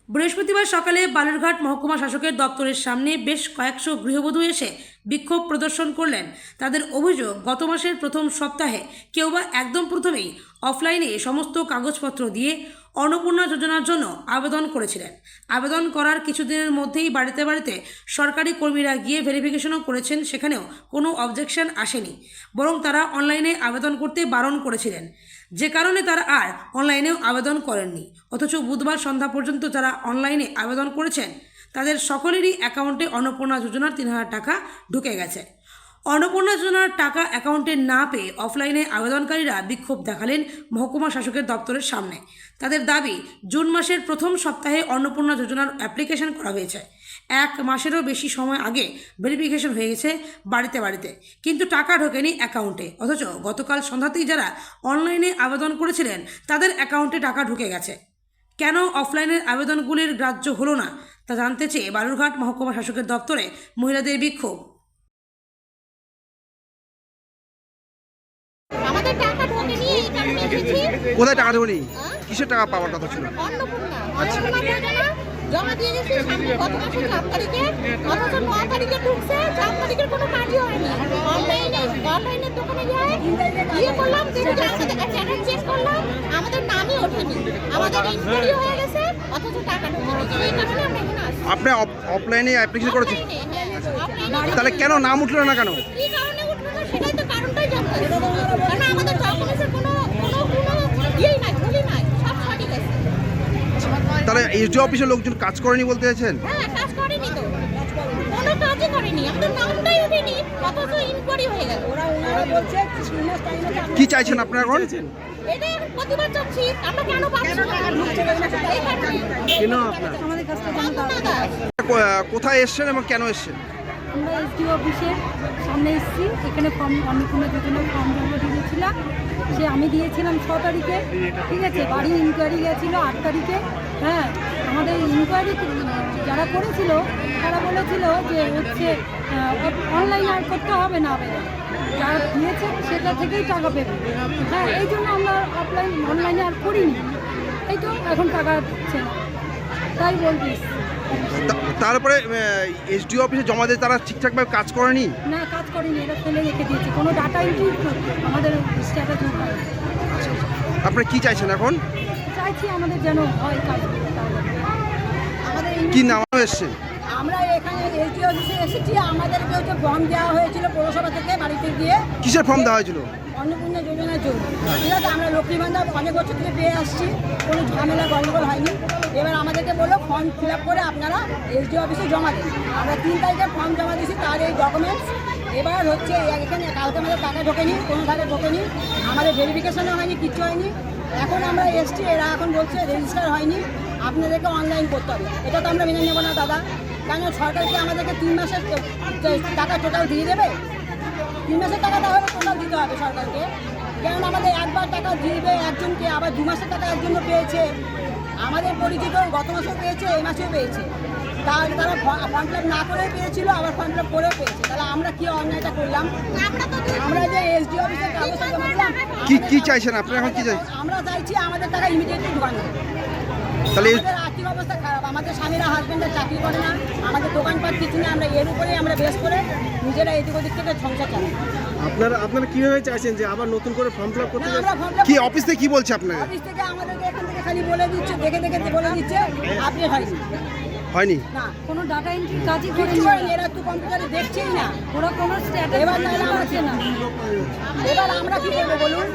বৃহস্পতিবার সকালে বালুরঘাট মহকুমা শাসকের দপ্তরের সামনে বেশ কয়েকশো গৃহবধূ এসে বিক্ষোভ প্রদর্শন করলেন। তাদের অভিযোগ, গত মাসের প্রথম সপ্তাহে কেউ বা একদম প্রথমেই অফলাইনে সমস্ত কাগজপত্র দিয়ে অন্নপূর্ণা যোজনার জন্য আবেদন করেছিলেন। আবেদন করার কিছুদিনের মধ্যেই বাড়িতে বাড়িতে সরকারি কর্মীরা গিয়ে ভেরিফিকেশনও করেছেন, সেখানেও কোনো অবজেকশন আসেনি, বরং তারা অনলাইনে আবেদন করতে বারণ করেছিলেন, যে কারণে তারা আর অনলাইনেও আবেদন করেননি। অথচ বুধবার সন্ধ্যা পর্যন্ত যারা অনলাইনে আবেদন করেছেন তাদের সকলেরই অ্যাকাউন্টে অন্নপূর্ণা যোজনার ৩,০০০ টাকা ঢুকে গেছে। অন্নপূর্ণা যোজনার টাকা অ্যাকাউন্টে না পেয়ে অফলাইনে আবেদনকারীরা বিক্ষোভ দেখালেন মহকুমা শাসকের দপ্তরের সামনে। তাদের দাবি, জুন মাসের প্রথম সপ্তাহে অন্নপূর্ণা যোজনার অ্যাপ্লিকেশন করা হয়েছে। 1 মাসেরও বেশি সময় আগে ভেরিফিকেশন হয়ে গেছে বাড়িতে বাড়িতে, কিন্তু টাকা ঢোকেনি অ্যাকাউন্টে। অথচ গতকাল সন্ধ্যাতেই যারা অনলাইনে আবেদন করেছিলেন তাদের অ্যাকাউন্টে টাকা ঢুকে গেছে। কেন অফলাইনের আবেদনগুলির গ্রাহ্য হলো না তা জানতে চেয়ে বালুরঘাট মহকুমা শাসকের দপ্তরে মহিলাদের বিক্ষোভ। আমাদের টাকা ঢোকেনি, এই কারণে এসেছি। কোথায় টাকা ঢোকেনি? কিসের টাকা পাওয়ার কথা ছিল? অন্নপূর্ণা যোজনা জমা দিয়ে গেছি সামনে গত মাসের 7 তারিখে, অথচ 9 তারিখে ঢুকছে, 4 তারিখের কোনো কাজই হয়নি। অনলাইনের দোকানে গিয়ে করলাম, দেখি আমাদের চ্যানেল চেক করলাম, আমাদের নামই ওঠেনি, আমাদের ইনকোয়ারি হয়ে গেছে, অথচ টাকা ঢোকেনি। এই কারণে আমরা এখানে আসছি। আপনি অফলাইনে অ্যাপ্লিকেশন করেছেন, তাহলে কেন নাম উঠলো না কেন? এই কারণে উঠলো না, সেটাই তো কারণটাই জানতে হবে। কারণ আমাদের ডকুমেন্টসের কোনো ইয়েই নাই, ভুলই নাই, সব সঠিক আছে। তাহলে এসডিও অফিসের লোকজন কাজ করেনি বলতে চাইছেন? হ্যাঁ, কাজ করেনি তো, কোনো কাজই করেনি, আমাদের নামটাই উঠেনি, অথচ ইনকোয়ারি হয়ে গেল। ওনারা বলছে কি চাইছেন আপনারা এখন? এটা এখন প্রতিবাদ চাচ্ছি, আমরা কেন পাচ্ছি না? এই কারণে। কেন আপনার? আমাদের কাছে কোনো দাদা কোথায় এসছেন এবং কেন এসছেন? আমরা এসডিও অফিসের সামনে এসেছি। এখানে অন্নপূর্ণা যোজনার ফর্ম জমা দিয়েছিলাম, সে আমি দিয়েছিলাম 6 তারিখে, ঠিক আছে। বাড়ি ইনকোয়ারি গিয়েছিলো 8 তারিখে। হ্যাঁ, আমাদের ইনকোয়ারি যারা করেছিল তারা বলেছিল যে হচ্ছে অনলাইন আর করতে হবে না, আবেদন যারা দিয়েছে সেটা থেকেই টাকা পেবে। হ্যাঁ, এই জন্য আমরা অনলাইনে আর করিনি, এই তো এখন টাকা দিচ্ছে না, তাই বলছি। তারপরে এসডিও অফিসে জমা দিয়ে তারা ঠিকঠাকভাবে কাজ করেনি? না, কাজ করিনি, এটা ফেলে রেখে দিয়েছে, কোনো ডাটা এন্ট্রি আমাদের স্ট্যাটাস হয়। আপনারা কি চাইছেন এখন? চাইছি আমাদের যেন হয় কাজ। আমাদের কি নাম এসছে? আমরা এখানে এসডিও অফিসে এসেছি, আমাদেরকে হচ্ছে ফর্ম দেওয়া হয়েছিল পৌরসভা থেকে, বাড়িতে গিয়ে। কিসের ফর্ম দেওয়া হয়েছিল? অন্নপূর্ণা যোজনার জন্য, ঠিক আছে। আমরা লক্ষ্মী ভান্ডার অনেক বছর থেকে পেয়ে আসছি, কোনো ঝামেলা গণ্ডগোল হয়নি। এবার আমাদেরকে বললো ফর্ম ফিল আপ করে আপনারা এসডিও অফিসে জমা দিন। আমরা 3 তারিখে ফর্ম জমা দিয়েছি, তার এই ডকুমেন্টস। এবার হচ্ছে এখানে কালকে আমাদের টাকা ঢোকেনি, কোনো টাকা ঢোকেনি, আমাদের ভেরিফিকেশনও হয়নি, কিচ্ছু হয়নি। এখন আমরা এসছি, এরা এখন বলছে রেজিস্টার হয়নি, আপনাদেরকে অনলাইন করতে হবে। এটা তো আমরা মেনে নেবো না দাদা, কারণ সরকারকে আমাদেরকে 3 মাসের টাকা টোটাল দিয়ে দেবে। 3 মাসের টাকা তাহলে টোটাল দিতে হবে সরকারকে, কারণ আমাদের একবার টাকা দিবে একজনকে, আবার 2 মাসের টাকা একজনও পেয়েছে, আমাদের পরিচিত গত মাসেও পেয়েছে, এই মাসেও পেয়েছে। তারা ফর্ম ফিল আপ না করে পেয়েছিল, আবার ফর্ম ফিল আপ করে পেয়েছে। তাহলে আমরা কি অন্যায়টা করলাম? আমরা যে এসডি অফিসের কাগজ জমা দিলাম, কি চাইছেন আপনারা এখন? কি চাইছেন? আমরা চাইছি আমাদের টাকা ইমিডিয়েটলি ঢোকানো। তাহলে আমাদের আর্থিক অবস্থা খারাপ, আমাদের স্বামীরা হাজবেন্ডরা চাকরি করে না, আমাদের দোকানপাট কিছু নেই, আমরা এর উপরেই আমরা বেস করে নিজেরা এদিক ওদিক থেকে সংসার চালাই। আপনারা কিভাবে চাইছেন যে আবার নতুন করে ফর্ম ফিল আপ করতে? আমরা ফর্ম ফিল আপ কি অফিস থেকে কি বলছে আপনাকে? অফিস থেকে আমাদেরকে এখান থেকে খালি বলে দিচ্ছে, দেখে বলে দিচ্ছে আপডেট হয়নি? না, কোনো ডাটা এন্ট্রি কাজই করেনি, এরা তো কম্পিউটারে দেখছেই না, ওরা কোনো স্ট্যাটাস এবার তাহলে আছে না। এবার আমরা কি করবো বলুন?